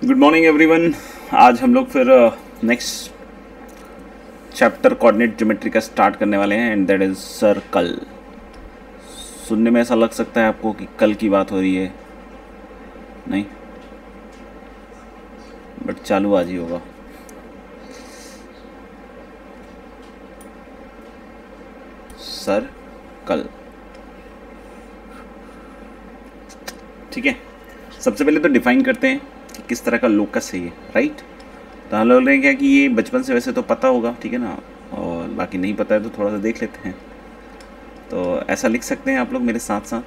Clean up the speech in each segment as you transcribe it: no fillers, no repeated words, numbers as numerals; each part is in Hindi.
Good morning everyone. आज हम लोग फिर नेक्स्ट चैप्टर कोऑर्डिनेट ज्योमेट्री का स्टार्ट करने वाले हैं एंड दैट इज सर्कल। सुनने में ऐसा लग सकता है आपको कि कल की बात हो रही है, नहीं, बट चालू आज ही होगा। सर्कल, ठीक है। सबसे पहले तो डिफाइन करते हैं कि किस तरह का लोकस है ये, राइट। तो हम लोग ने क्या कि ये बचपन से वैसे तो पता होगा, ठीक है ना, और बाकी नहीं पता है तो थोड़ा सा देख लेते हैं। तो ऐसा लिख सकते हैं आप लोग मेरे साथ साथ,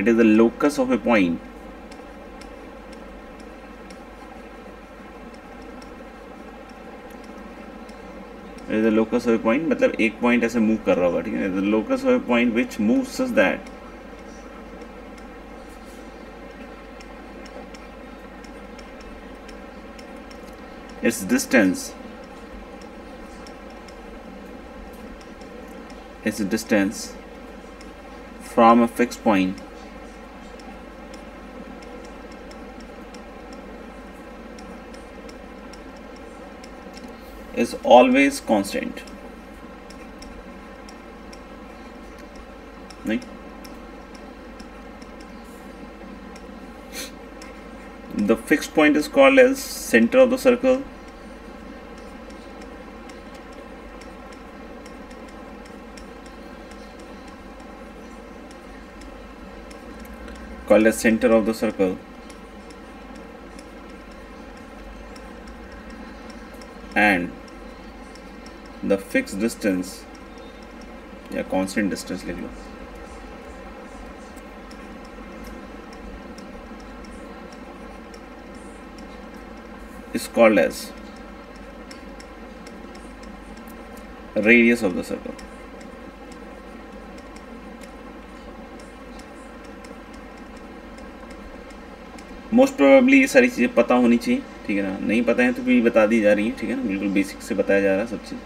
it is the locus of A point it is the locus of A point, मतलब एक पॉइंट ऐसे मूव कर रहा होगा, ठीक है। The locus of A point which moves such that its distance from a fixed point is always constant, नहीं। The fixed point is called as center of the circle, called as center of the circle, and the fixed distance या constant distance लिख लो, is called as radius of the circle। Most probably ये सारी चीज़ें पता होनी चाहिए, ठीक है ना। नहीं पता है तो भी बता दी जा रही है, ठीक है ना, बिल्कुल बेसिक से बताया जा रहा है सब चीज़।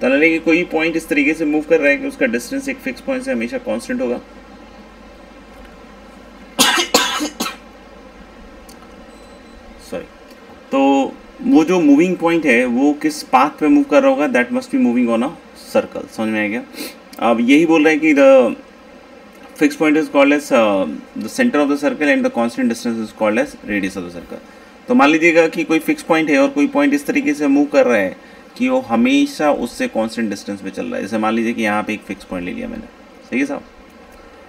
तो लगे कि कोई पॉइंट इस तरीके से मूव कर रहा है कि उसका डिस्टेंस एक फिक्स पॉइंट से हमेशा कांस्टेंट होगा। सॉरी, तो वो जो मूविंग पॉइंट है वो किस पाथ पे मूव कर रहा होगा, that must be moving on a circle. समझ में आ गया। अब यही बोल रहे हैं कि the fixed point is called as the center of the circle and the constant distance is called as radius of the circle। तो मान लीजिएगा कि कोई फिक्स पॉइंट है और कोई पॉइंट इस तरीके से मूव कर रहा है कि वो हमेशा उससे कांस्टेंट डिस्टेंस पे चल रहा है। जैसे मान लीजिए कि यहाँ पे एक फिक्स पॉइंट ले लिया मैंने, सही है साहब।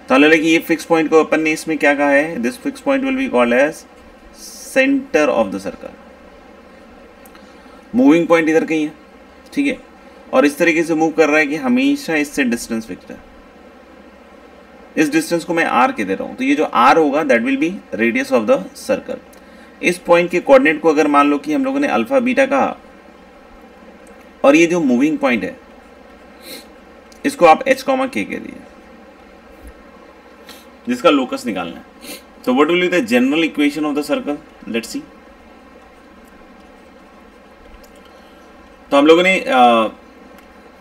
तो मान लीजिए कि ये फिक्स पॉइंट को अपन ने इसमें क्या कहा है, this fix point will be called as centre of the circle. Moving point इधर कहीं है, ठीक है, और इस तरीके से मूव कर रहा है कि हमेशा इससे डिस्टेंस फिक्स्ड है। इस डिस्टेंस को मैं आर के दे रहा हूँ, तो ये जो आर होगा that will be radius of the circle. इस पॉइंट के कोऑर्डिनेट को अगर मान लो कि हम लोगों ने अल्फा बीटा कहा, और ये जो मूविंग पॉइंट है इसको आप एच कॉमा के कह दिए, जिसका लोकस निकालना है। तो what will be the general equation of the circle, let's see. तो हम लोगों ने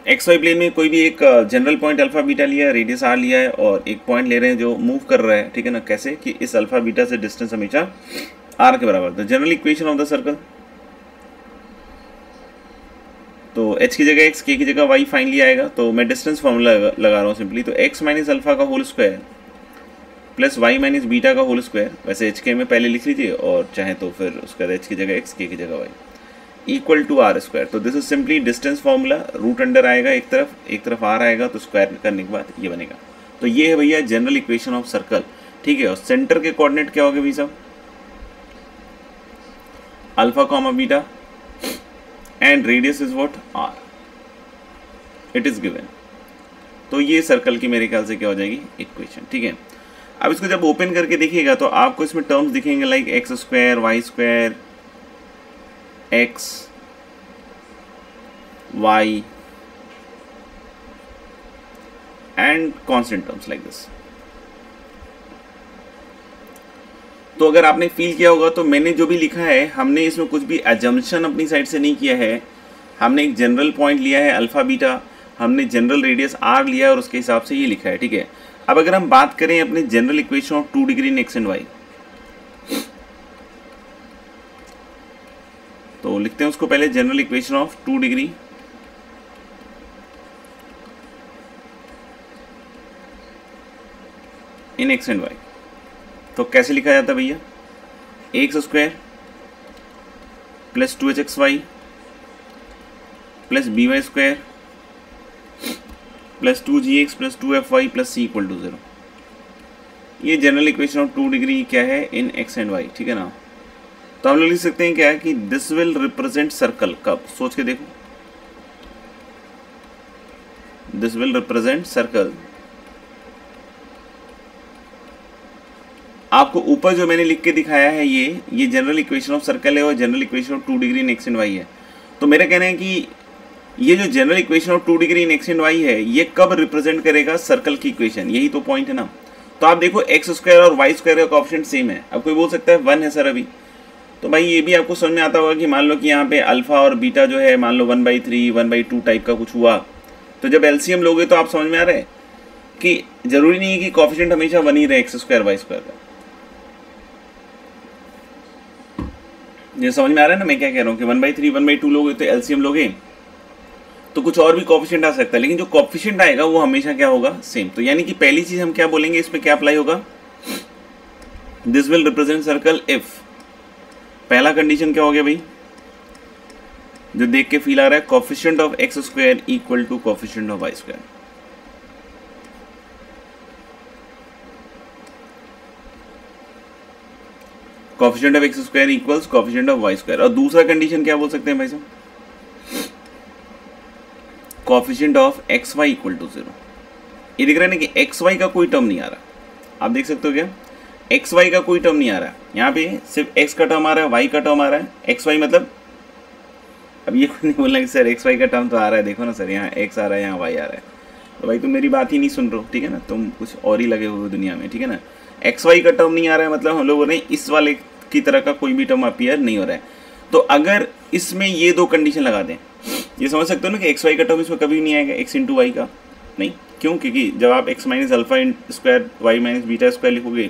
एक्स वाई प्लेन में कोई भी एक जनरल पॉइंट अल्फा बीटा लिया है, रेडियस आर लिया है, और एक पॉइंट ले रहे हैं जो मूव कर रहा है, ठीक है ना। कैसे कि इस अल्फा बीटा से डिस्टेंस हमेशा आर के बराबर। The general equation of the circle, तो एच की जगह एक्स, के की जगह वाई फाइनली आएगा। तो मैं डिस्टेंस फॉर्मूला लगा रहा हूँ सिंपली। तो एक्स माइनस अल्फा का whole square plus y minus beta का होल स्क्वायर, वैसे एच के में पहले लिख लीजिए, और चाहे तो फिर उसके बाद एच की जगह एक्स, के की जगह y, equal to r square. तो this is simply distance formula. Root under आएगा एक तरफ आर आएगा, तो स्क्वायर करने के बाद ये बनेगा। तो ये है भैया जनरल इक्वेशन ऑफ सर्कल, ठीक है। और सेंटर के कोऑर्डिनेट क्या होंगे भाई साहब, alpha comma beta and radius is what, r, it is given. तो ये सर्कल की मेरे ख्याल से क्या हो जाएगी, इक्वेशन, ठीक है। अब इसको जब ओपन करके देखिएगा तो आपको इसमें टर्म्स दिखेंगे like x square, y square, x, y and constant terms like this। तो अगर आपने फील किया होगा तो मैंने जो भी लिखा है, हमने इसमें कुछ भी एजम्पशन अपनी साइड से नहीं किया है। हमने एक जनरल पॉइंट लिया है अल्फा बीटा, हमने जनरल रेडियस आर लिया और उसके हिसाब से ये लिखा है, ठीक है। अब अगर हम बात करें अपने general equation of 2 degree in x and y, तो लिखते हैं उसको पहले, general equation of 2 degree in x and y. तो कैसे लिखा जाता है भैया, x square plus 2hxy plus by square plus 2gx plus 2fy plus c equal to 0। ये जनरल इक्वेशन ऑफ 2 डिग्री क्या है इन एक्स एंड वाई, ठीक है ना। तो हम लोग लिख सकते हैं क्या है कि दिस विल रिप्रेजेंट सर्कल, कब, सोच के देखो, दिस विल रिप्रेजेंट सर्कल। आपको ऊपर जो मैंने लिख के दिखाया है ये जनरल इक्वेशन ऑफ सर्कल है और general equation of 2 degree in x and y है। तो मेरा कहना है कि ये जो general equation of 2 degree in x and y है ये कब रिप्रेजेंट करेगा सर्कल की इक्वेशन, यही तो पॉइंट है ना। तो आप देखो एक्स स्क्वायर और वाई स्क्वायर का कोएफिशिएंट सेम है। अब कोई बोल सकता है 1 है सर अभी, तो भाई ये भी आपको समझ में आता होगा कि मान लो कि यहाँ पे अल्फा और बीटा जो है मान लो 1/3 1/2 टाइप का कुछ हुआ, तो जब एलसीएम लोगे तो आप समझ में आ रहा है कि जरूरी नहीं है कि कोएफिशिएंट हमेशा 1 ही रहे एक्स स्क्वायर वाई स्क्वायर का। ये समझ में आ रहा है ना मैं क्या कह रहा हूँ कि 1/3 1/2 लोगे तो एलसीएम लोगे तो कुछ और भी कोएफिशिएंट आ सकता है, लेकिन जो कोएफिशिएंट आएगा वो हमेशा क्या होगा, सेम। तो यानी कि पहली चीज हम क्या बोलेंगे, इस पे क्या अप्लाई होगा, this will represent circle if, पहला कंडीशन क्या हो गया भाई, जो देख के फील आ रहा है, coefficient of x square equal to coefficient of y square. Coefficient of x square equals coefficient of y square. और दूसरा कंडीशन क्या बोल सकते हैं भाई साहब, coefficient of x y equal to 0। ये दिख रहा है ना कि एक्स वाई का कोई टर्म नहीं आ रहा, आप देख सकते हो क्या, एक्स वाई का कोई टर्म नहीं आ रहा है, यहाँ पे सिर्फ एक्स का टर्म आ रहा है, वाई का टर्म आ रहा है। एक्स वाई मतलब अब ये नहीं बोलना कि सर एक्स वाई का टर्म तो आ रहा है, देखो ना सर यहाँ एक्स आ रहा है यहाँ वाई आ रहा है, तो भाई तुम मेरी बात ही नहीं सुन रहे हो, ठीक है ना, तुम कुछ और ही लगे हुए दुनिया में, ठीक है ना। एक्स वाई का टर्म नहीं आ रहा है मतलब हम लोगों ने इस वाले की तरह का कोई भी टर्म अपीयर नहीं हो रहा है। तो अगर इसमें ये दो कंडीशन लगा दें, ये समझ सकते हो ना कि एक्स वाई का टर्म इसमें कभी नहीं आएगा, एक्स इंटू वाई का नहीं, क्यों, क्योंकि जब आप x minus alpha square y minus beta square लिखोगे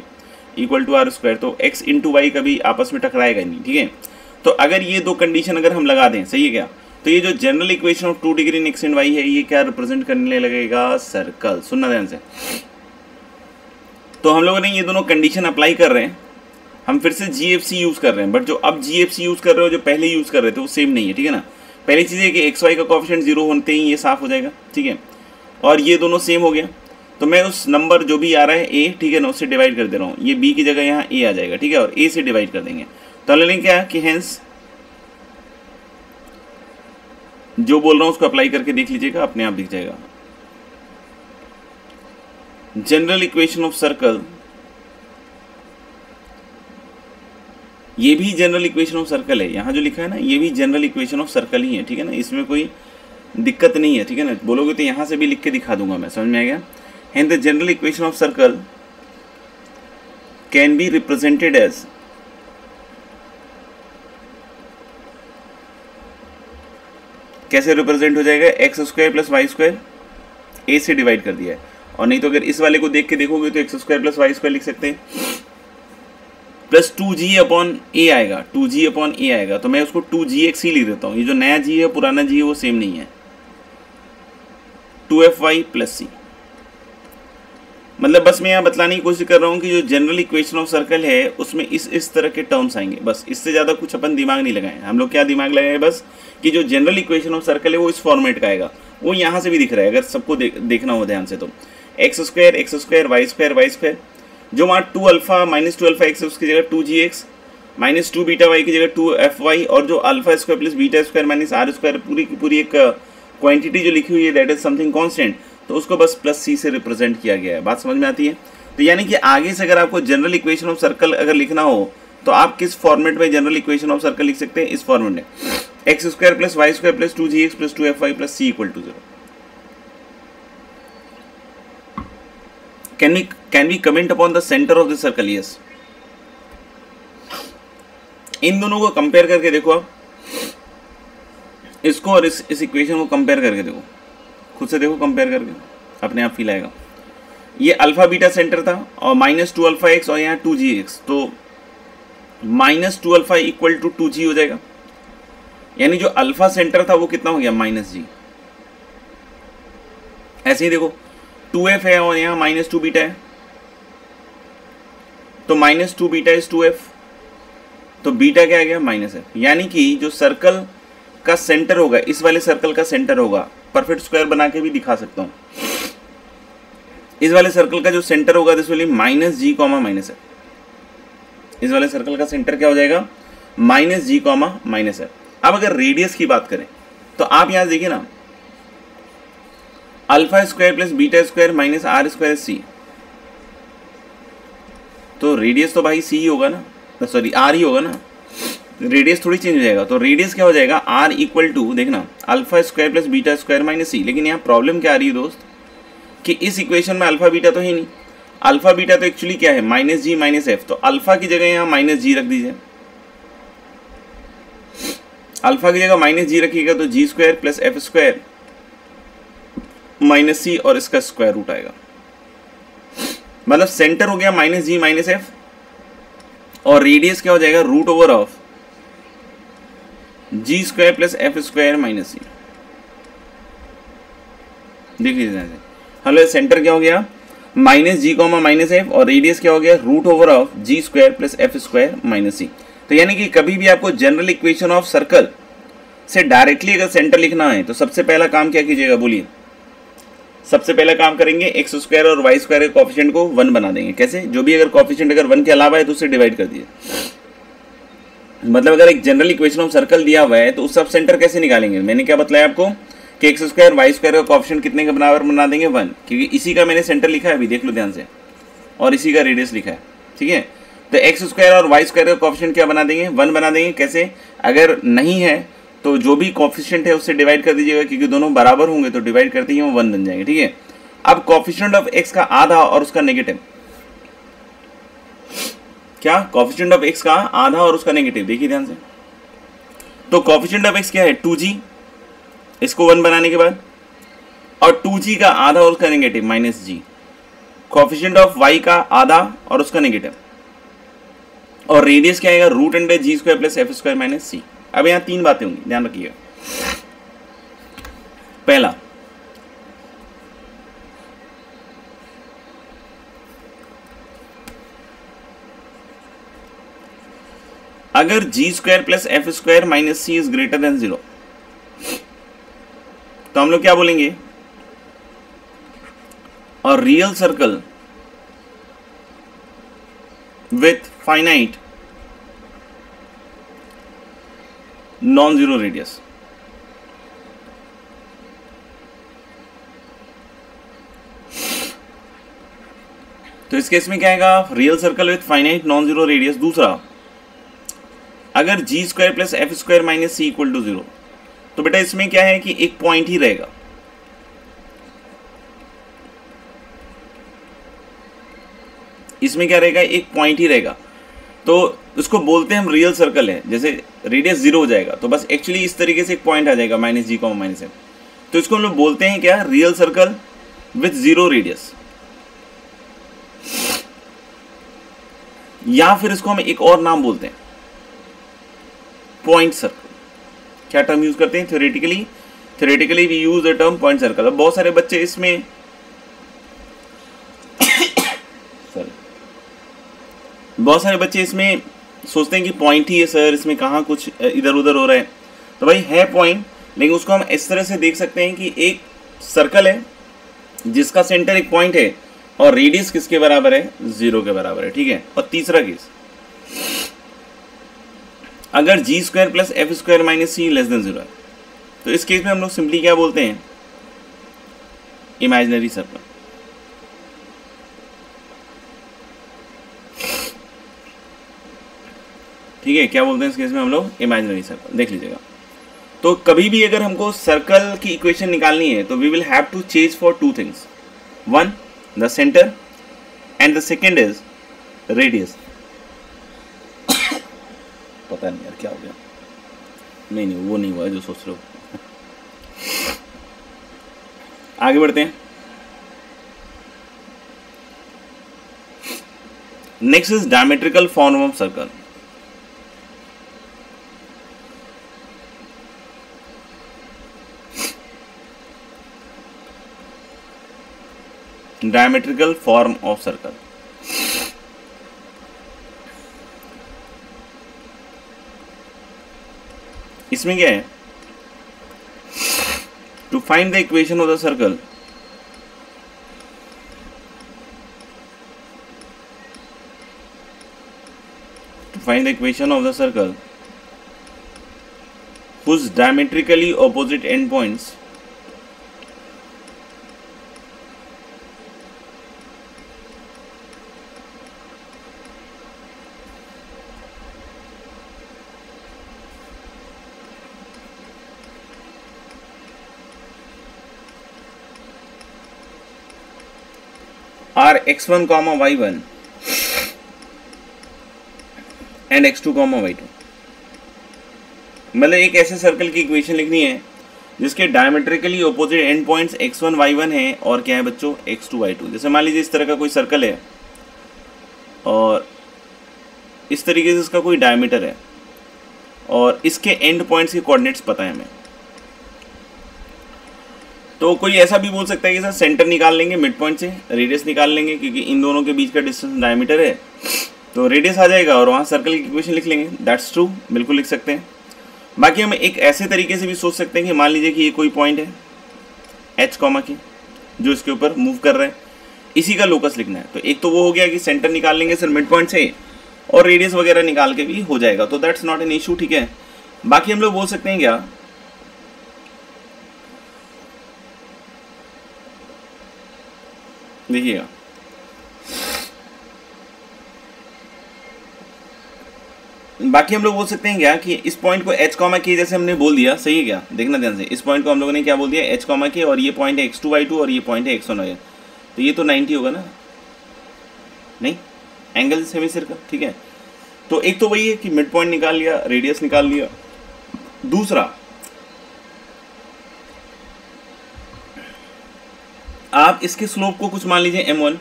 इक्वल टू आर स्क्वायर, तो एक्स इंटू वाई कभी आपस में टकराएगा नहीं, ठीक है। तो अगर ये दो कंडीशन अगर हम लगा दें, सही है क्या, तो ये जो general equation of 2 degree in x and y है ये क्या रिप्रेजेंट करने लगेगा, सर्कल। सुनना ध्यान से, तो हम लोगों ने ये दोनों कंडीशन अप्लाई कर रहे हैं, हम फिर से जीएफसी यूज कर रहे हैं, बट जो अब जीएफसी यूज कर रहे हो जो पहले यूज कर रहे थे वो सेम नहीं है, ठीक है ना। पहली चीज़ है कि एक्स वाई का कोएफिशिएंट 0 होते ही ये साफ हो जाएगा, ठीक है, और ये दोनों सेम हो गया, तो मैं उस नंबर जो भी आ रहा है ए, ठीक है ना, उससे डिवाइड कर दे रहा हूँ, ये बी की जगह यहाँ ए आ जाएगा, ठीक है, और ए से डिवाइड कर देंगे। तो हम लेंगे क्या कि हेंस जो बोल रहा हूँ उसको अप्लाई करके देख लीजिएगा, अपने आप दिख जाएगा। जनरल इक्वेशन ऑफ सर्कल, ये भी जनरल इक्वेशन ऑफ सर्कल है, यहाँ जो लिखा है ना ये भी जनरल इक्वेशन ऑफ सर्कल ही है, ठीक है ना, इसमें कोई दिक्कत नहीं है, ठीक है ना। बोलोगे तो यहाँ से भी लिख के दिखा दूंगा मैं, समझ में आ गया। And the general equation of circle can be represented as, कैसे रिप्रेजेंट हो जाएगा, x square plus y square, a से डिवाइड कर दिया है, और नहीं तो अगर इस वाले को देख के देखोगे तो x square plus y square लिख सकते हैं, प्लस 2g अपॉन ए आएगा, 2g अपॉन ए आएगा, तो मैं उसको 2gx ही लिख देता हूँ, ये जो नया g है पुराना g है वो सेम नहीं है, 2fy प्लस c। मतलब बस मैं यहाँ बतलाने की कोशिश कर रहा हूँ कि जो जनरल इक्वेशन ऑफ सर्कल है उसमें इस तरह के टर्म्स आएंगे, बस इससे ज़्यादा कुछ अपन दिमाग नहीं लगाए। हम लोग क्या दिमाग लगाए बस कि जो जनरल इक्वेशन ऑफ सर्कल है वो इस फॉर्मेट का आएगा, वो यहाँ से भी दिख रहा है अगर सबको देखना हो ध्यान से, तो एक्स स्क्वायर वाई स्क्वायर, जो वहाँ 2 अल्फा माइनस 2 अल्फा एक्स है उसकी जगह 2gx माइनस 2 बीटा वाई की जगह 2fy, और जो alpha square plus beta square minus r square पूरी की पूरी एक क्वांटिटी जो लिखी हुई है दैट इज समथिंग कांस्टेंट, तो उसको बस प्लस c से रिप्रेजेंट किया गया है। बात समझ में आती है। तो यानी कि आगे से अगर आपको जनरल इक्वेशन ऑफ सर्कल अगर लिखना हो तो आप किस फॉर्मेट में जनरल इक्वेशन ऑफ सर्कल लिख सकते हैं, इस फॉर्मेट में, x square plus y square plus 2gx plus 2fy plus c equal to 0। Can we comment upon the center of the circle? Yes. इन दोनों को कंपेयर करके देखो आप, इसको और इस इक्वेशन को कंपेयर करके देखो, खुद से देखो कंपेयर करके, अपने आप फील आएगा। ये अल्फा बीटा सेंटर था और माइनस 2 अल्फा एक्स और यहाँ 2gx, तो minus 2 alpha equal to 2g हो जाएगा, यानी जो अल्फा सेंटर था वो कितना हो गया -g। ऐसे ही देखो 2f है और यहाँ -2 बीटा है, तो -2 बीटा इज 2f, तो बीटा क्या आ गया -f। यानी कि जो सर्कल का सेंटर होगा, इस वाले सर्कल का सेंटर होगा, परफेक्ट स्क्वायर बना के भी दिखा सकता हूं, इस वाले सर्कल का जो सेंटर होगा दिस विल -g, -f। इस वाले सर्कल का सेंटर क्या हो जाएगा -g, -f। अब अगर रेडियस की बात करें तो आप यहां देखिए ना, alpha square plus beta square minus r square c, तो रेडियस तो भाई सी ही होगा ना, सॉरी आर ही होगा ना, रेडियस थोड़ी चेंज हो जाएगा। तो रेडियस क्या हो जाएगा आर इक्वल टू, देखना alpha square plus beta square minus c. लेकिन यहाँ प्रॉब्लम क्या आ रही है दोस्त कि इस इक्वेशन में अल्फा बीटा तो है नहीं, अल्फा बीटा तो एक्चुअली क्या है -g -f, तो अल्फा की जगह यहाँ -g रख दीजिए, अल्फा की जगह -g रखिएगा तो g square plus f square minus c और इसका स्क्वायर रूट आएगा, मतलब सेंटर हो गया -g -f और रेडियस क्या हो जाएगा root over of g square plus f square minus c. देख लीजिए, हेलो सेंटर क्या हो गया -g, -f और रेडियस क्या हो गया root over of g square plus f square minus c. तो यानी कि कभी भी आपको जनरल इक्वेशन ऑफ सर्कल से डायरेक्टली अगर सेंटर लिखना है तो सबसे पहला काम क्या कीजिएगा, बोलिए। सबसे पहला काम करेंगे x स्क्वायर और y स्क्वायर के कोएफिशिएंट को 1 बना देंगे। कैसे, जो भी अगर कोएफिशिएंट अगर 1 के अलावा है तो उसे डिवाइड कर दीजिए। मतलब अगर एक जनरल इक्वेशन ऑफ सर्कल दिया हुआ है तो उस सब सेंटर कैसे निकालेंगे, मैंने क्या बताया आपको कि x स्क्वायर y स्क्वायर का कोएफिशिएंट कितने के बराबर बना देंगे 1, क्योंकि इसी का मैंने सेंटर लिखा है, अभी देख लो ध्यान से, और इसी का रेडियस लिखा है, ठीक है। तो x स्क्वायर और y स्क्वायर का कोएफिशिएंट क्या बना देंगे 1 बना देंगे। कैसे, अगर नहीं है तो जो भी कोएफिशिएंट है उससे डिवाइड कर दीजिएगा, क्योंकि दोनों बराबर होंगे तो डिवाइड करते ही वो 1 बन जाएंगे, ठीक है। अब कोएफिशिएंट ऑफ x का आधा और उसका नेगेटिव, क्या कोएफिशिएंट ऑफ x का आधा और उसका नेगेटिव, देखिए ध्यान से। तो कोएफिशिएंट ऑफ x क्या है 2g, इसको 1 बनाने के बाद, और 2g का आधा और उसका negative -g। Coefficient of y का आधा और उसका नेगेटिव, और रेडियस क्या आएगा root under g square plus f square minus c। अब यहाँ 3 बातें होंगी, ध्यान रखिएगा। पहला, अगर g square plus f square minus c is greater than 0 तो हम लोग क्या बोलेंगे, और real circle with finite non zero radius. तो इस केस में क्या आएगा, real circle with finite non zero radius. दूसरा, अगर g square plus f square minus c equal to 0 तो बेटा इसमें क्या है कि एक पॉइंट ही रहेगा, इसमें क्या रहेगा एक पॉइंट ही रहेगा। तो उसको बोलते हैं हम रियल सर्कल है, जैसे रेडियस 0 हो जाएगा तो बस एक्चुअली इस तरीके से एक पॉइंट आ जाएगा -g, -f, तो इसको हम लोग बोलते हैं क्या, रियल सर्कल विथ 0 रेडियस। या फिर इसको हम एक और नाम बोलते हैं पॉइंट सर्कल। क्या टर्म यूज करते हैं, theoretically we use the term point circle. अब बहुत सारे बच्चे इसमें बहुत सारे बच्चे इसमें सोचते हैं कि पॉइंट ही है सर, इसमें कहाँ कुछ इधर उधर हो रहा है। तो भाई है पॉइंट, लेकिन उसको हम इस तरह से देख सकते हैं कि एक सर्कल है जिसका सेंटर एक पॉइंट है और रेडियस किसके बराबर है 0 के बराबर है, ठीक है। और तीसरा केस, अगर g square plus f square minus c less than 0 है तो इस केस में हम लोग सिंपली क्या बोलते हैं, इमेजिनरी सर्कल। ठीक है, क्या बोलते हैं इस केस में हम लोग, इमेजिनरी सर्कल। देख लीजिएगा, तो कभी भी अगर हमको सर्कल की इक्वेशन निकालनी है तो we will have to change for 2 things, 1 the centre and the second is radius. पता नहीं यार क्या हो गया, नहीं वो नहीं हुआ है जो सोच रहे हो। आगे बढ़ते हैं। Next is diametrical form of circle. Diametrical form of circle. इसमें क्या है, to find the equation of the circle, to find the equation of the circle whose diametrically opposite endpoints are x1, y1 and x2, y2। मतलब एक ऐसे सर्कल की इक्वेशन लिखनी है जिसके diametrically opposite and points x1, y1 है और क्या है बच्चों, x2, y2। जैसे मान लीजिए इस तरह का कोई सर्कल है और इस तरीके से इसका कोई डायमीटर है और इसके एंड पॉइंट्स के कोऑर्डिनेट्स पता है हमें। तो कोई ऐसा भी बोल सकता है कि सर सेंटर निकाल लेंगे मिड पॉइंट से, रेडियस निकाल लेंगे क्योंकि इन दोनों के बीच का डिस्टेंस डायमीटर है, तो रेडियस आ जाएगा और वहाँ सर्कल की इक्वेशन लिख लेंगे। दैट्स ट्रू, बिल्कुल लिख सकते हैं। बाकी हम एक ऐसे तरीके से भी सोच सकते हैं कि मान लीजिए कि ये कोई पॉइंट है एच कॉमा के जो इसके ऊपर मूव कर रहा है, इसी का लोकस लिखना है। तो एक तो वो हो गया कि सेंटर निकाल लेंगे सर मिड पॉइंट से और रेडियस वगैरह निकाल के भी हो जाएगा, तो दैट्स नॉट एन इशू, ठीक है। बाकी हम लोग बोल सकते हैं क्या, देखिएगा बाकी हम लोग बोल सकते हैं क्या कि इस पॉइंट को h कॉमा के जैसे हमने बोल दिया, सही है क्या, देखना ध्यान से, इस पॉइंट को हम लोगों ने क्या बोल दिया, h कॉमा के, और ये पॉइंट है x2, y2 और ये पॉइंट है x1, y1। तो ये तो 90 होगा ना, नहीं, एंगल सेमी सर्कल, ठीक है। तो एक तो वही है कि मिड पॉइंट निकाल लिया, रेडियस निकाल लिया। दूसरा, आप इसके स्लोप को कुछ मान लीजिए m1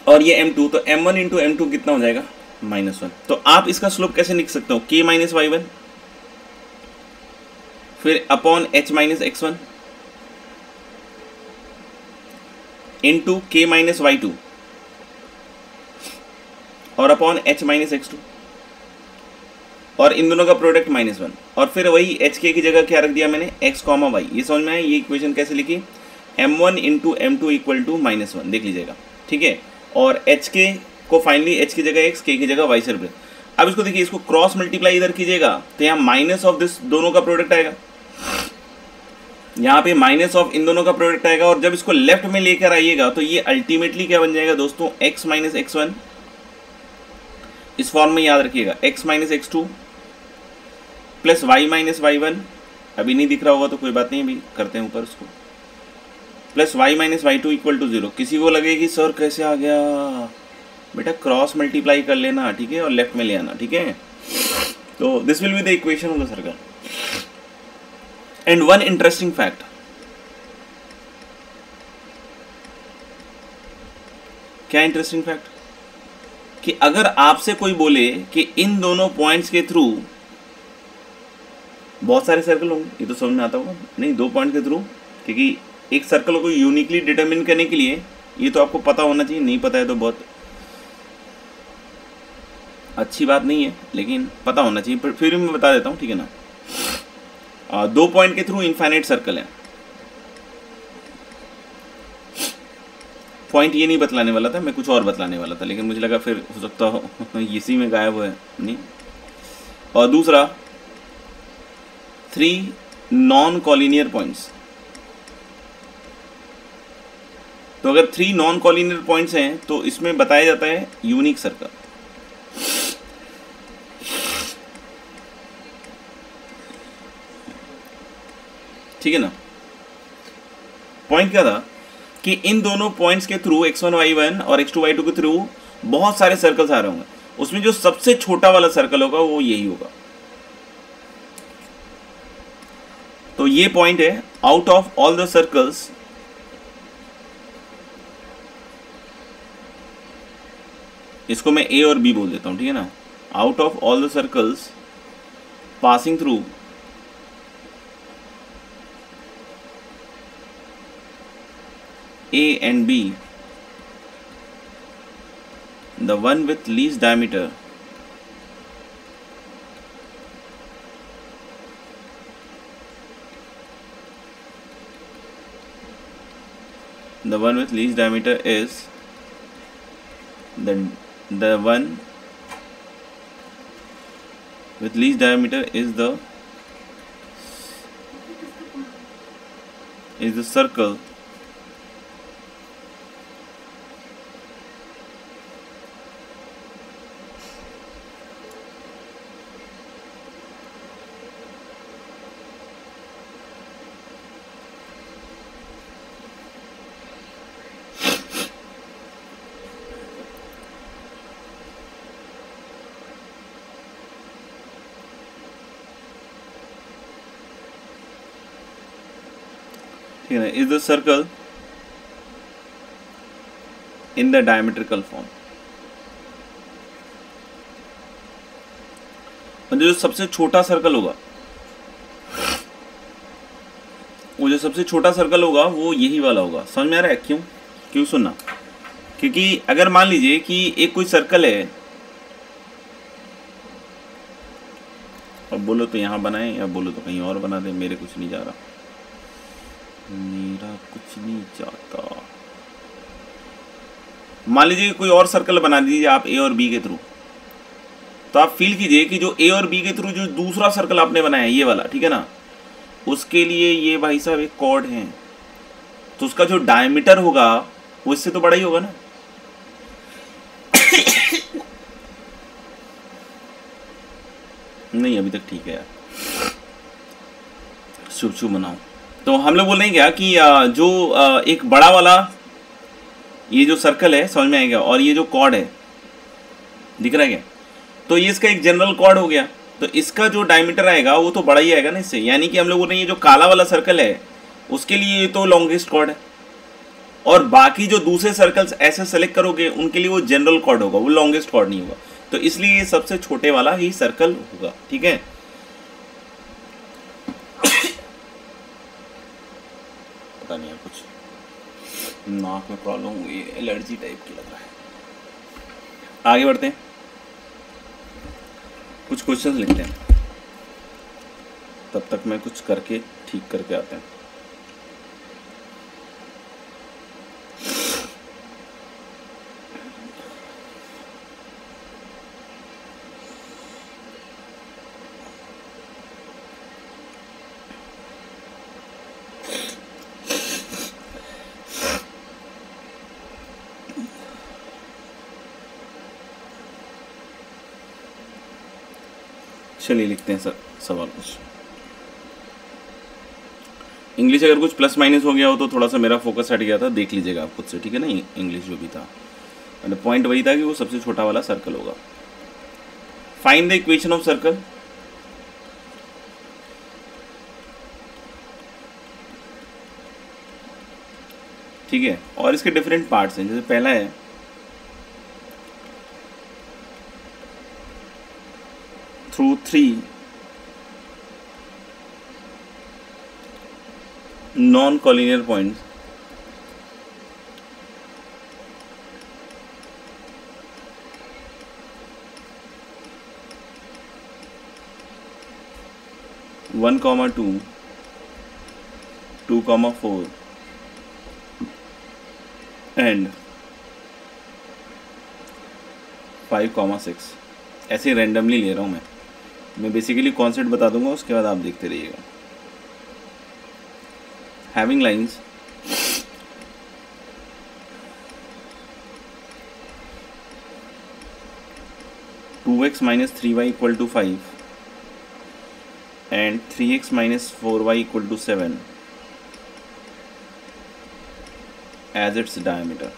और ये m2, तो m1 इंटू m2 कितना हो जाएगा, -1। तो आप इसका स्लोप कैसे लिख सकते हो, k माइनस y1 फिर upon h minus x1 into k minus y2 और अपॉन h माइनस x2 और इन दोनों का प्रोडक्ट -1 और फिर वही एच के की जगह क्या रख दिया मैंने, x कॉमा y। ये समझ में आया, ये इक्वेशन कैसे लिखी, m1 into m2 equal to -1, देख लीजिएगा, ठीक है। और h के को फाइनली h की जगह x, k की जगह y से रिप्लेस। अब इसको देखिए, इसको क्रॉस मल्टीप्लाई इधर कीजिएगा तो यहाँ माइनस ऑफ दिस दोनों का प्रोडक्ट आएगा, यहाँ पे माइनस ऑफ इन दोनों का प्रोडक्ट आएगा। और जब इसको लेफ्ट में लेकर आइएगा तो ये अल्टीमेटली क्या बन जाएगा दोस्तों, x माइनस x1, इस फॉर्म में याद रखिएगा, x minus x2 plus y minus y1, अभी नहीं दिख रहा होगा तो कोई बात नहीं, अभी करते हैं ऊपर उसको, plus y minus y2 equal to 0। किसी को लगे कि सर कैसे आ गया, बेटा क्रॉस मल्टीप्लाई कर लेना, ठीक है, और लेफ्ट में ले आना, ठीक है। तो this will be the equation of the circle. And one interesting fact, क्या इंटरेस्टिंग फैक्ट, कि अगर आपसे कोई बोले कि इन दोनों पॉइंट्स के थ्रू बहुत सारे सर्कल होंगे, ये तो समझ में आता होगा, नहीं, 2 पॉइंट के थ्रू, क्योंकि एक सर्कल को यूनिकली डिटरमिन करने के लिए ये तो आपको पता होना चाहिए, नहीं पता है तो बहुत अच्छी बात नहीं है, लेकिन पता होना चाहिए, पर फिर भी मैं बता देता हूँ, ठीक है ना। 2 पॉइंट के थ्रू इनफाइनाइट सर्कल है। पॉइंट ये नहीं बतलाने वाला था, मैं कुछ और बतलाने वाला था, लेकिन मुझे लगा फिर हो सकता हो इसी में गायब हुआ है, नहीं। और दूसरा, 3 नॉन कॉलिनियर पॉइंट्स। तो अगर 3 नॉन कॉलिनियर पॉइंट्स हैं तो इसमें बताया जाता है यूनिक सर्कल। ठीक है ना। पॉइंट क्या था कि इन दोनों पॉइंट्स के थ्रू x1 y1 और x2 y2 के थ्रू बहुत सारे सर्कल्स आ रहे होंगे, उसमें जो सबसे छोटा वाला सर्कल होगा वो यही होगा। तो ये पॉइंट है, out of all the circles इसको मैं A और B बोल देता हूं, ठीक है ना। Out of all the circles passing through A and B, the one with least diameter is the one with least diameter is the circle is the circle in the diametrical form। मतलब जो सबसे छोटा सर्कल होगा, वो जो सबसे छोटा सर्कल होगा वो यही वाला होगा। समझ में आ रहा है? क्यों सुनना, क्योंकि अगर मान लीजिए कि एक कोई सर्कल है, अब बोलो तो यहाँ बनाए या बोलो तो कहीं और बना दे, मेरे कुछ नहीं जा रहा, मेरा कुछ नहीं जाता। मान लीजिए कोई और सर्कल बना दीजिए आप ए और बी के थ्रू, तो आप फील कीजिए कि जो ए और बी के थ्रू जो दूसरा सर्कल आपने बनाया है ये वाला, ठीक है ना, उसके लिए ये भाई साहब एक कॉर्ड है, तो उसका जो डायमीटर होगा वो इससे तो बड़ा ही होगा ना। नहीं अभी तक ठीक है यार, शुभ मनाओ। तो हम लोग बोल रहे हैं क्या कि जो एक बड़ा वाला ये जो सर्कल है, समझ में आएगा, और ये जो कॉर्ड है दिख रहा है क्या, तो ये इसका एक जनरल कॉर्ड हो गया, तो इसका जो डायमीटर आएगा वो तो बड़ा ही आएगा ना इससे। यानी कि हम लोग बोल रहे हैं ये जो काला वाला सर्कल है उसके लिए ये तो लॉन्गेस्ट कॉर्ड है, और बाकी जो दूसरे सर्कल्स ऐसे सेलेक्ट करोगे उनके लिए वो जनरल कॉर्ड होगा, वो लॉन्गेस्ट कॉर्ड नहीं होगा, तो इसलिए ये सबसे छोटे वाला ही सर्कल होगा। ठीक है, पता नहीं है कुछ नाक में प्रॉब्लम हुई, एलर्जी टाइप की लग रहा है। आगे बढ़ते हैं, कुछ क्वेश्चंस लिखते हैं, तब तक मैं कुछ करके ठीक करके आते हैं। चलिए लिखते हैं सर सवाल कुछ। इंग्लिश अगर कुछ प्लस माइनस हो गया हो तो थोड़ा सा मेरा फोकस हट गया था, देख लीजिएगा आप खुद से, ठीक है ना। इंग्लिश जो भी था पॉइंट वही था कि वो सबसे छोटा वाला सर्कल होगा। Find the equation of circle. ठीक है, और इसके डिफरेंट पार्ट्स हैं। जैसे पहला है through 3 non-collinear points (1, 2, 2, 4 and 5, 6। ऐसे रैंडमली ले रहा हूँ मैं बेसिकली कॉन्सेप्ट बता दूंगा, उसके बाद आप देखते रहिएगा। Having lines (2x - 3y = 5 and 3x - 4y = 7 as its diameter.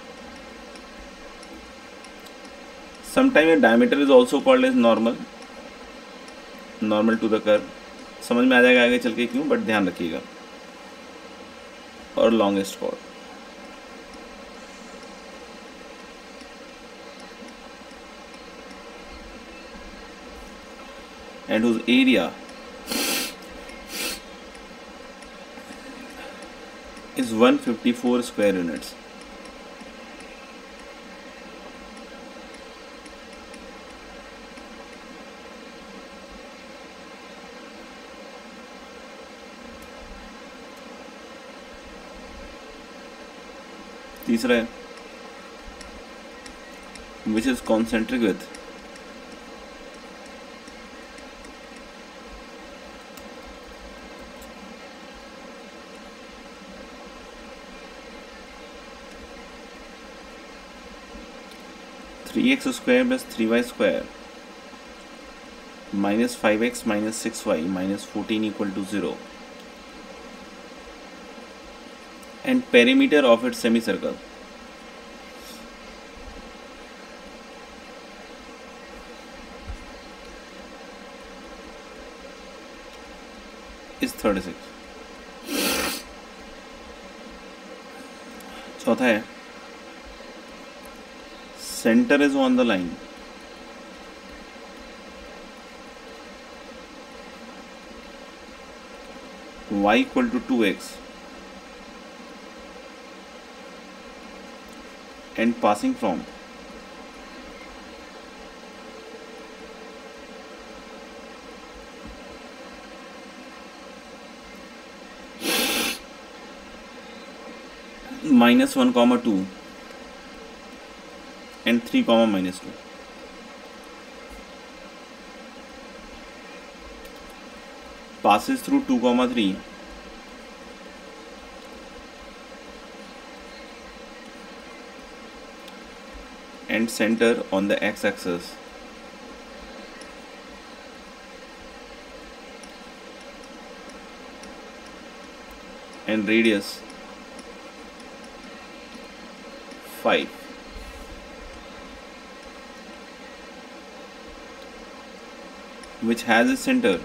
Sometimes a diameter is also called as normal to the curve। समझ में आ जाएगा आगे चल के क्यों, बट ध्यान रखिएगा। और longest chord and whose area is 154 square units. तीसरा है which is concentric with 3x square plus 3y square minus 5x minus 6y minus 14 equal to 0, and perimeter of its semicircle is 36. चौथा है center is on the line y equal to 2x and passing from minus 1 comma 2 and 3 comma minus 2. Passes through 2 comma 3 and center on the x-axis and radius 5. Which has a center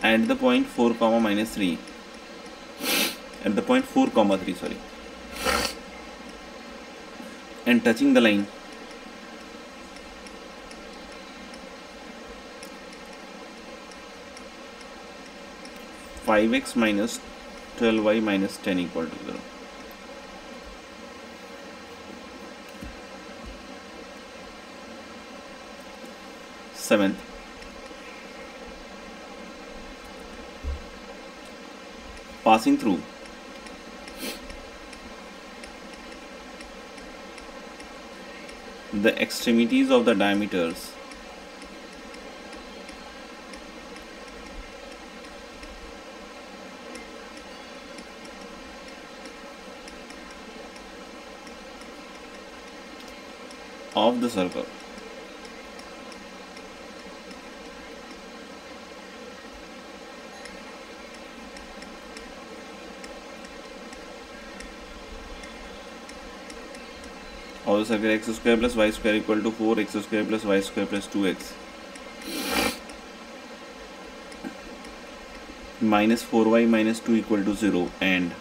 at the point 4 comma minus 3 at the point 4 comma 3 sorry, and touching the line five x minus 12y minus 10 equal to 0. Seventh, passing through the extremities of the diameters of the circle of the circle x square plus y square equal to 4x square plus y square plus 2x minus 4y minus 2 equal to 0, and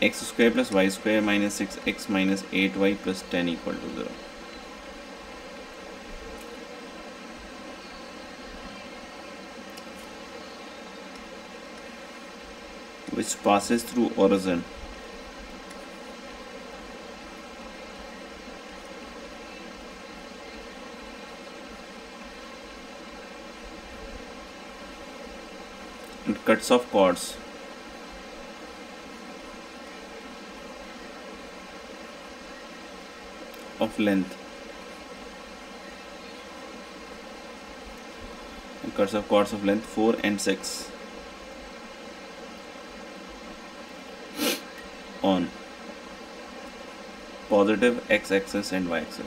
x square plus y square minus 6x minus 8y plus 10 equal to 0. Which passes through origin and cuts off chords of length and cuts off chords of length 4 and 6 on positive x-axis and y-axis.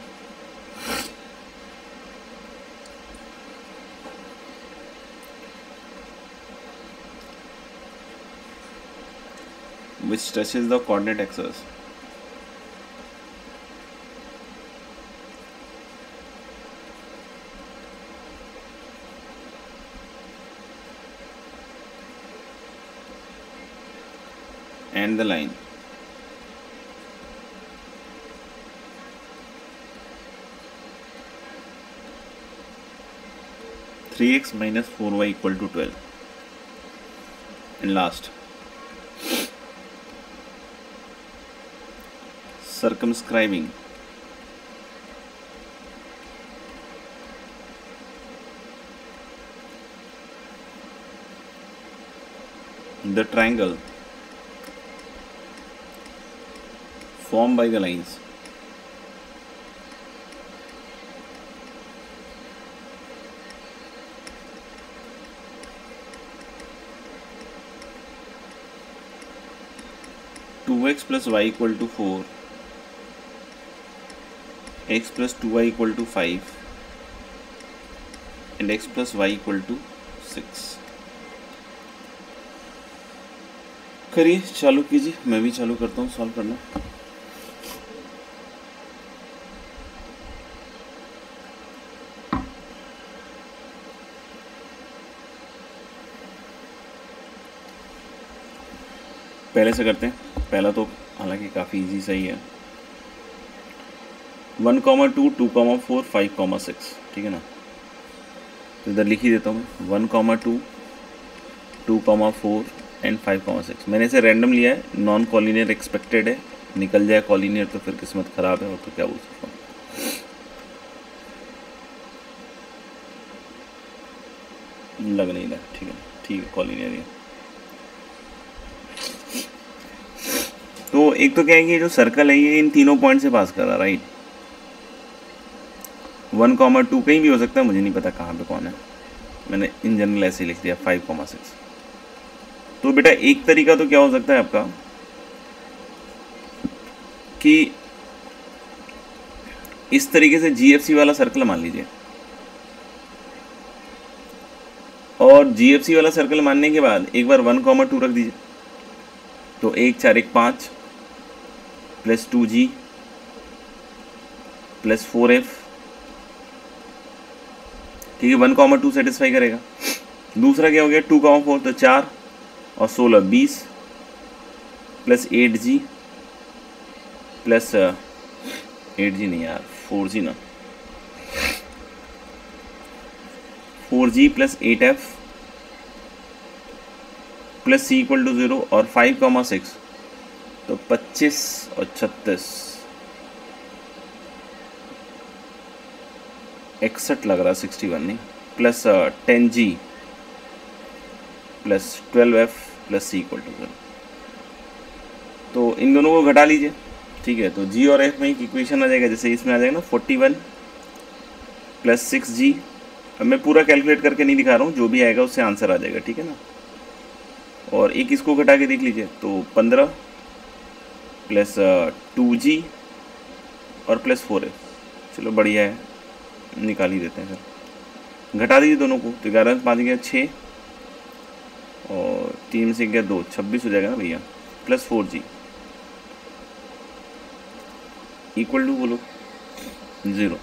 Which touches the coordinate axis and the line 3x minus 4y equal to 12. And last, circumscribing the triangle formed by the lines two x plus y equal to 4, x plus 2y equal to 5 and x plus y equal to 6. करिए, चालू कीजिए, मैं भी चालू करता हूँ सॉल्व करना। पहले से करते हैं। पहला तो हालांकि काफ़ी इजी सही है। 1,2, 2,4, 5,6, ठीक है ना। तो इधर लिख ही देता हूँ मैं 1,2, 2,4 एंड 5,6। मैंने इसे रैंडम लिया है, नॉन कॉलिनियर एक्सपेक्टेड है। निकल जाए कॉलिनियर तो फिर किस्मत ख़राब है, और तो क्या बोल सकता हूँ। लग नहीं रहा, ठीक है, ठीक है, कॉलिनियर है। तो एक तो क्या है कि जो सर्कल है ये इन तीनों पॉइंट से पास कर रहा है, राइट। 1,2 कहीं भी हो सकता है, मुझे नहीं पता कहाँ पे कौन है, मैंने इन जनरल ऐसे लिख दिया 5,6। तो बेटा एक तरीका तो क्या हो सकता है आपका कि इस तरीके से GFC वाला सर्कल मान लीजिए, और GFC वाला सर्कल मानने के बाद एक बार 1,2 रख दीजिए। तो 1 4 1 5 प्लस 2G प्लस 4F, क्योंकि 1,2 सेटिस्फाई करेगा। दूसरा क्या हो गया 2,4, तो 4 और 16 20 प्लस 8G प्लस 8G नहीं यार 4G ना, 4G plus 8F plus C equal to 0 और 5,6, तो 25 और 36 61 लग रहा, 61 नहीं, plus 10G plus 12F plus C equal to 0। तो इन दोनों को घटा लीजिए, ठीक है। तो G और F में एक इक्वेशन आ जाएगा, जैसे इसमें आ जाएगा ना 41 प्लस 6G। अब मैं पूरा कैलकुलेट करके नहीं दिखा रहा हूँ, जो भी आएगा उससे आंसर आ जाएगा, ठीक है ना। और एक इसको घटा के देख लीजिए, तो 15 प्लस 2G और प्लस 4F। चलो बढ़िया है, निकाल ही देते हैं सर। घटा दीजिए दोनों को, तो 11 5 गया 6 और 3 से गया 2, 26 हो जाएगा ना भैया, प्लस 4G इक्वल टू बोलो 0।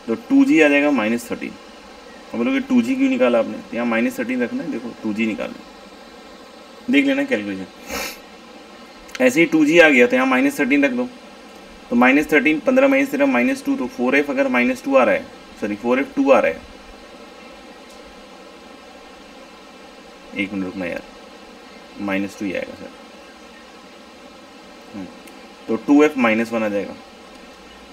तो 2G आ जाएगा -13। अब बोलोगे 2G क्यों निकाला आपने, तो यहाँ -13 रखना है, देखो 2G निकालना, देख लेना कैलकुलेशन। ऐसे ही 2G आ गया तो यहाँ -13 रख दो, तो -13 15 -13 -2, तो 4F अगर -2 आ रहा है, सॉरी 4F 2 आ रहा है, एक मिनट रुकना यार, -2 ही आएगा सर। तो 2F -1 आ जाएगा।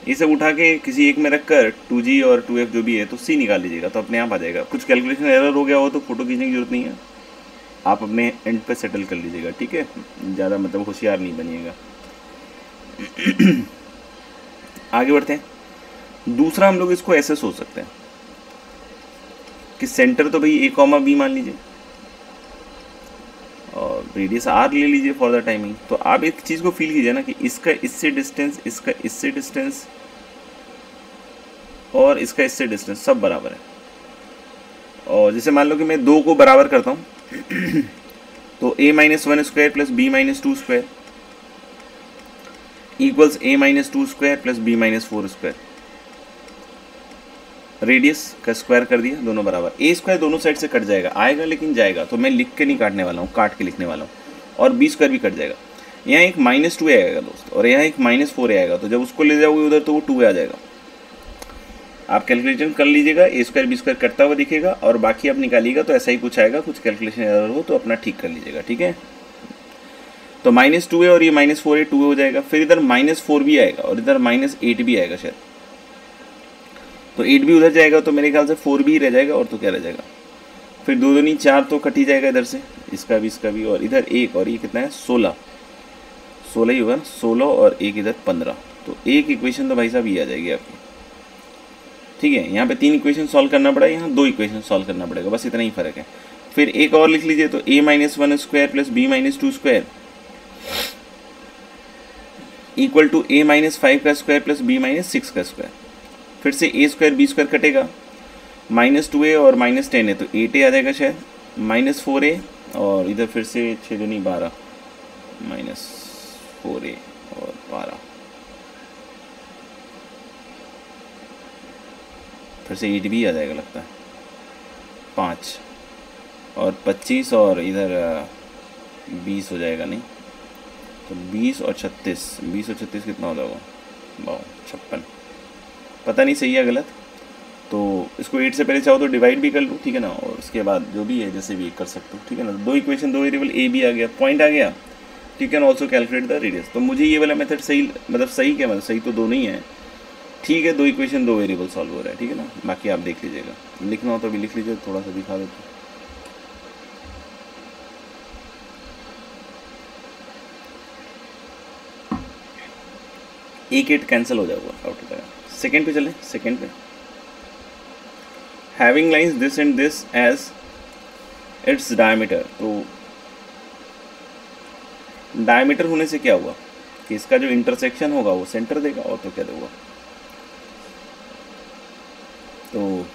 ये सब उठा के किसी एक में रखकर 2G और 2F जो भी है तो C निकाल लीजिएगा, तो अपने आप आ जाएगा। कुछ कैलकुलेशन एरर हो गया हो तो फोटो खींचने की जरूरत नहीं है, आप अपने एंड पे सेटल कर लीजिएगा, ठीक है। ज़्यादा मतलब होशियार नहीं बनिएगा। आगे बढ़ते हैं। दूसरा हम लोग इसको ऐसे सोच सकते हैं कि सेंटर तो भाई A, B मान लीजिए और रेडियस R ले लीजिए फॉर द टाइमिंग। तो आप एक चीज़ को फील कीजिए ना कि इसका इससे डिस्टेंस, इसका इससे डिस्टेंस और इसका इससे डिस्टेंस सब बराबर है। और जैसे मान लो कि मैं 2 को बराबर करता हूँ तो A-1 square plus B-2 square equals A-2 square plus B-4 square. Radius का स्क्वायर कर दिया, दोनों बराबर। A स्क्वायर दोनों साइड से कट जाएगा, आएगा लेकिन जाएगा, तो मैं लिख के नहीं काटने वाला हूँ, काट के लिखने वाला हूँ। और B स्क्वायर भी कट जाएगा। यहाँ एक -2 आएगा दोस्त, और यहाँ एक -4 आएगा, तो जब उसको ले जाओगे उधर तो वो 2 आ जाएगा। आप कैलकुलेशन कर लीजिएगा, ए स्क्वायर बी स्क्वायर कटता हुआ दिखेगा और बाकी आप निकालिएगा तो ऐसा ही कुछ आएगा, कुछ कैलकुलेशन एरर हो तो अपना ठीक कर लीजिएगा, ठीक है। तो -2a और ये -4a 2a हो जाएगा, फिर इधर -4 भी आएगा और इधर -8 भी आएगा शायद, तो 8 भी उधर जाएगा तो मेरे ख्याल से 4 भी रह जाएगा, और तो क्या रह जाएगा, फिर 2 दूनी 4 तो कट ही जाएगा इधर से, इसका भी, और इधर 1 और ये कितना है 16 ही होगा ना, 16 और 1 इधर 15, तो एक इक्वेशन तो भाई साहब ये आ जाएगी आपकी, ठीक है। यहाँ पे 3 इक्वेशन सॉल्व करना पड़ा, यहाँ 2 इक्वेशन सॉल्व करना पड़ेगा, बस इतना ही फर्क है। फिर एक और लिख लीजिए, तो a - 1 square plus b - 2 square equal to a - 5 का स्क्वायर प्लस b - 6 का स्क्वायर। फिर से a स्क्वायर b स्क्वायर कटेगा, -2a और -10 है तो 8a आ जाएगा शायद, -4a और इधर फिर से 6 दूनी 12, -4a और 12, फिर से 8 भी आ जाएगा लगता है, 5 और 25 और इधर 20 हो जाएगा, नहीं तो 20 और 36 कितना हो जाएगा, 56, पता नहीं सही है गलत, तो इसको 8 से पहले चाहो तो डिवाइड भी कर लूँ, ठीक है ना, और उसके बाद जो भी है जैसे भी कर सकते हो, ठीक है ना। 2 इक्वेशन 2 वेरिएबल ए भी आ गया, पॉइंट आ गया, ठीक है ना। ऑल्सो कैलकुलेट द रेडियस, तो मुझे ये वाला मेथड सही, मतलब सही क्या, मतलब सही तो दोनों ही है, ठीक है। 2 इक्वेशन 2 वेरिएबल सॉल्व हो रहा है, ठीक है ना। बाकी आप देख लीजिएगा, लिखना हो तो भी लिख लीजिए, थोड़ा सा दिखा देते। एक 8 कैंसिल हो जाएगा, आउट हो जाएगा। सेकेंड पे चलें, सेकेंड पे having lines this and this as its diameter, तो डायमीटर होने से क्या हुआ कि इसका जो इंटरसेक्शन होगा वो सेंटर देगा, और तो क्या देगा, तो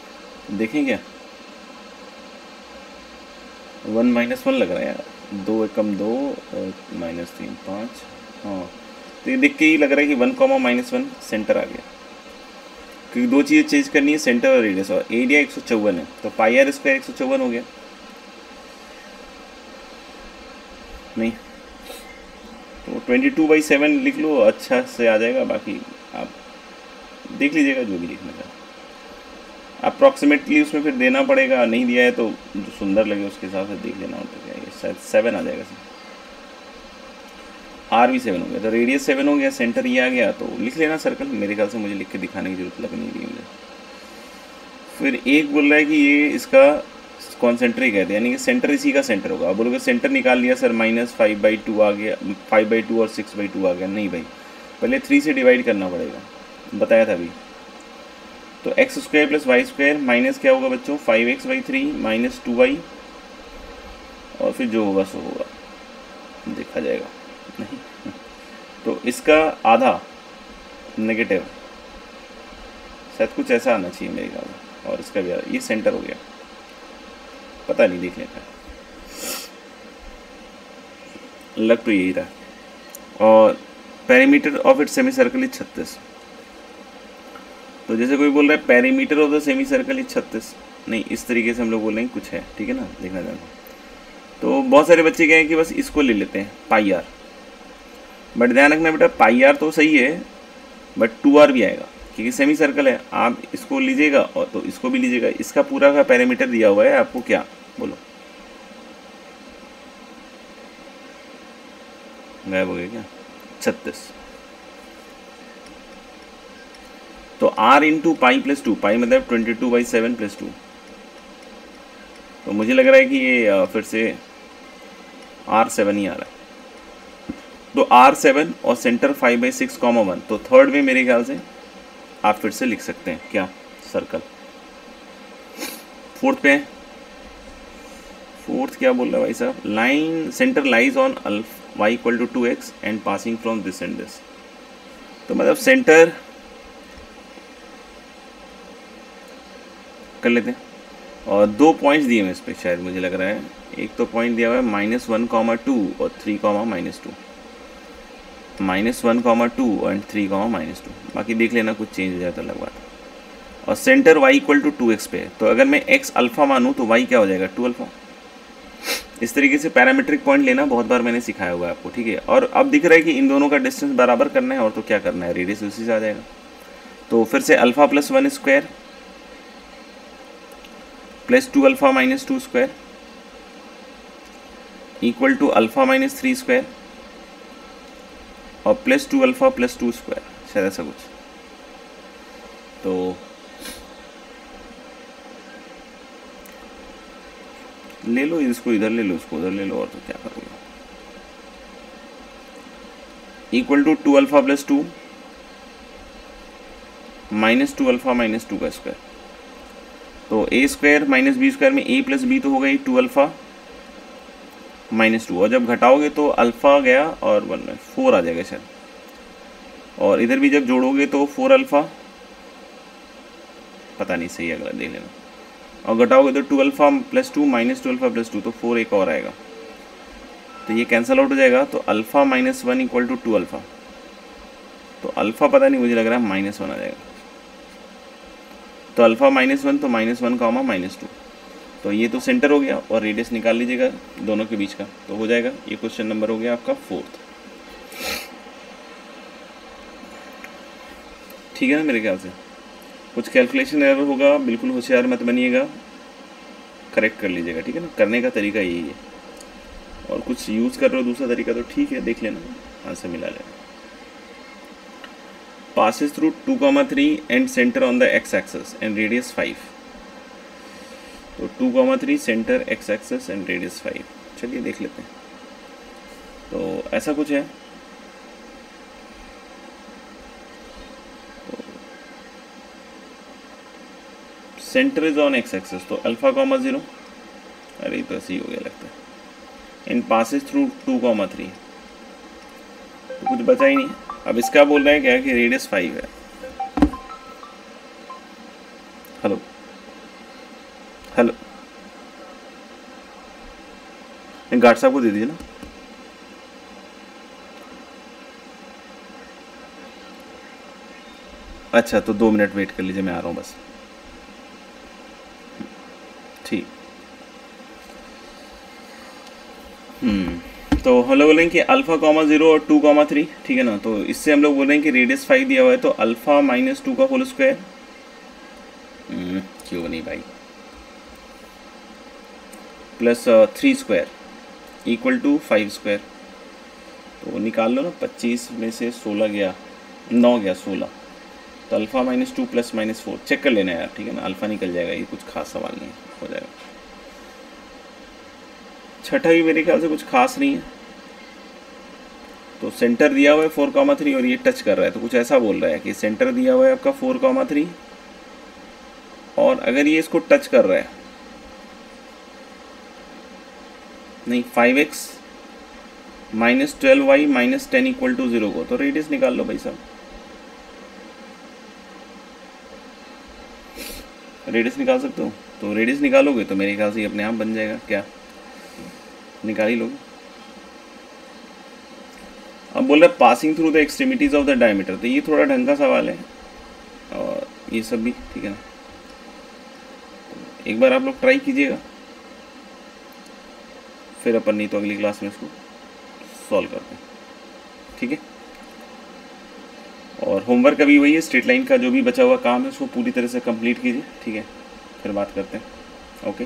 देखें क्या 1 - 1 लग रहा है यार, 2 एकम 2 -3 5, हाँ तो ये देख के ही लग रहा है कि 1, -1 सेंटर आ गया, क्योंकि 2 चीज़ें चेंज करनी है, सेंटर और रेडियस, और एरिया 154 है तो πr² 154 हो गया, नहीं तो 22/7 लिख लो, अच्छा से आ जाएगा, बाकी आप देख लीजिएगा जो भी लिखना चाहे। अप्रॉक्सीमेटली उसमें फिर देना पड़ेगा, नहीं दिया है तो जो सुंदर लगे उसके हिसाब से देख लेना, तो क्या है शायद 7 आ जाएगा, आर भी 7 हो गया, तो रेडियस 7 हो गया, सेंटर ये आ गया, तो लिख लेना सर्कल, मेरे ख्याल से मुझे लिख के दिखाने की जरूरत लग नहीं रही मुझे। फिर एक बोल रहा है कि ये इसका कॉन्सेंट्रिक है, यानी कि सेंटर इसी का सेंटर होगा। अब बोलोगे सेंटर निकाल लिया सर, -5/2 आ गया, 5/2 और 6/2 आ गया, नहीं भाई, पहले 3 से डिवाइड करना पड़ेगा, बताया था अभी। तो x² + y² माइनस क्या होगा बच्चों, 5x/3 - 2y, और फिर जो होगा सो होगा, देखा जाएगा, नहीं तो इसका आधा नेगेटिव, शायद कुछ ऐसा आना चाहिए मेरे ख्याल में, और इसका भी आधा, ये सेंटर हो गया, पता नहीं, देख लेता है, लग तो यही रहा। और perimeter of its semi circle is 36, तो जैसे कोई बोल रहा है perimeter of the semi circle is 36, नहीं इस तरीके से हम लोग बोल रहे हैं, कुछ है, ठीक है ना, देखना चाहते हैं। तो बहुत सारे बच्चे क्या है कि बस इसको ले लेते हैं πr, बट ध्यान रखना बेटा πr तो सही है, बट 2r भी आएगा, क्योंकि सेमी सर्कल है, आप इसको लीजिएगा और तो इसको भी लीजिएगा, इसका पूरा का पैरामीटर दिया हुआ है आपको, क्या बोलो, गायब हो गया क्या, 36, तो r × π + 2, π मतलब 22/7 + 2, तो मुझे लग रहा है कि ये फिर से R7 ही आ रहा है, तो R7 और सेंटर 5/6, 1, तो थर्ड में मेरे ख्याल से आप फिर से लिख सकते हैं क्या, सर्कल। फोर्थ पे है, फोर्थ क्या बोल रहा है भाई साहब, line centre lies on y = 2x and passing from this and this, तो मतलब सेंटर कर लेते हैं, और 2 पॉइंट्स दिए हैं इस पर, शायद मुझे लग रहा है, एक तो पॉइंट दिया हुआ है -1,2 और 3, -2, -1,2 और 3, -2, बाकी देख लेना, कुछ चेंज हो जाए तो अलग बात। और सेंटर y = 2x पे है, तो अगर मैं x अल्फ़ा मानूँ तो y क्या हो जाएगा, 2α। इस तरीके से पैरामीट्रिक पॉइंट लेना बहुत बार मैंने सिखाया हुआ है आपको, ठीक है। और अब दिख रहा है कि इन दोनों का डिस्टेंस बराबर करना है, और तो क्या करना है, रेडियस उसी से आ जाएगा। तो फिर से α + 1 square plus 2 alpha minus 2 square equal to alpha minus 3 square और प्लस 2 अल्फ़ा प्लस 2 स्क्वायर, शायद ऐसा कुछ। तो ले लो इसको इधर, ले लो इसको उधर, ले लो, और तो क्या करोगे। Equal to 2 alpha plus 2 minus 2 alpha minus 2 का स्क्वायर। तो a square minus b square में ए प्लस बी तो हो गई 2 अल्फ़ा माइनस 2, और जब घटाओगे तो अल्फ़ा गया और 1 में 4 आ जाएगा शायद, और इधर भी जब जोड़ोगे तो 4 अल्फ़ा, पता नहीं सही, अगला देख लेना, और घटाओगे तो 2 alpha plus 2 minus 2 alpha plus 2, तो 4 एक और आएगा, तो ये कैंसिल आउट हो जाएगा। तो alpha minus 1 equal to 2 alpha, तो अल्फ़ा पता नहीं, मुझे लग रहा है -1 आ जाएगा। तो अल्फ़ा -1 तो -1 कॉमा -2, तो ये तो सेंटर हो गया, और रेडियस निकाल लीजिएगा दोनों के बीच का, तो हो जाएगा। ये क्वेश्चन नंबर हो गया आपका 4th। ठीक है ना, मेरे ख्याल से कुछ कैलकुलेशन एरर होगा, बिल्कुल होशियार मत बनिएगा, करेक्ट कर लीजिएगा, ठीक है ना। करने का तरीका यही है, और कुछ यूज़ कर रहे हो दूसरा तरीका तो ठीक है, देख लेना, आंसर मिला लेना। passes through 2,3 and center on the x-axis and radius 5। तो 2,3 centre x axis and radius 5। चलिए देख लेते हैं। तो ऐसा कुछ है, तो centre is on x axis, तो अल्फा कॉमा 0, अरे तो ऐसे ही हो गया लगता है, एंड पासिस थ्रू 2,3, तो कुछ बचा ही नहीं। अब इसका बोल रहा है क्या कि रेडियस 5 है। हेलो हेलो, गार्ड साहब को दे दीजिए ना। अच्छा, तो 2 मिनट वेट कर लीजिए, मैं आ रहा हूँ बस। ठीक, तो हम लोग बोल रहे हैं कि अल्फ़ा कॉमा 0 और 2,3, ठीक है ना। तो इससे हम लोग बोल रहे हैं कि रेडियस 5 दिया हुआ है, तो अल्फ़ा माइनस 2 का होल स्क्वायर, क्यों नहीं भाई, plus 3 square equal to 5 square. तो निकाल लो ना, 25 में से 16 गया, 9 गया 16, तो अल्फ़ा -2 प्लस -4 चेक कर लेना यार, ठीक है ना, अल्फ़ा निकल जाएगा, ये कुछ खास सवाल नहीं हो जाएगा। छठा भी मेरे ख्याल से कुछ खास नहीं है। तो सेंटर दिया हुआ है 4,3 और ये टच कर रहा है, तो कुछ ऐसा बोल रहा है कि सेंटर दिया हुआ है आपका 4,3, और अगर ये इसको टच कर रहा है, नहीं 5x -12y -10 इक्वल टू 0 को, तो रेडियस निकाल लो भाई साहब। रेडियस निकाल सकते हो, तो रेडियस निकालोगे तो मेरे ख्याल से ये अपने आप बन जाएगा, क्या निकाल ही लोगे। अब बोल रहा है passing through the extremities of the diameter, तो ये थोड़ा ढंग का सवाल है, और ये सब भी ठीक है ना। एक बार आप लोग ट्राई कीजिएगा, फिर अपन नहीं तो अगली क्लास में इसको सॉल्व करते हैं, ठीक है। और होमवर्क अभी वही है, स्ट्रेट लाइन का जो भी बचा हुआ काम है उसको पूरी तरह से कंप्लीट कीजिए, ठीक है, फिर बात करते हैं, ओके।